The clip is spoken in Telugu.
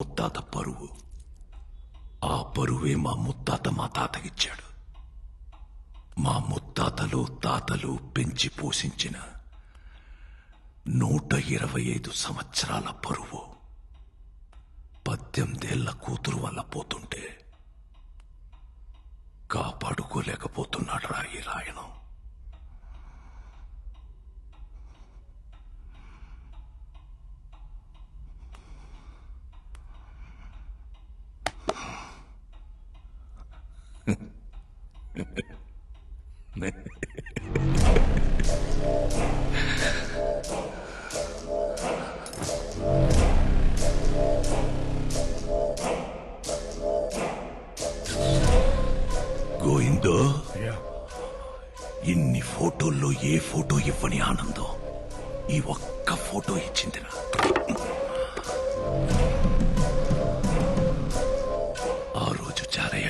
ముత్తాత పరువు. ఆ పరువే మా ముత్తాత మా తాతకిచ్చాడు. మా ముత్తాతలు తాతలు పెంచి పోషించిన 125 సంవత్సరాల పరువు 18 ఏళ్ల కూతురు వల్ల పోతుంటే కాపాడుకోలేకపోతున్నాడు రా ఈ రాయణం. గోయిందో, ఇన్ని ఫోటోల్లో ఏ ఫోటో ఇవ్వని ఆనందం ఈ ఒక్క ఫోటో ఇచ్చిందిరా.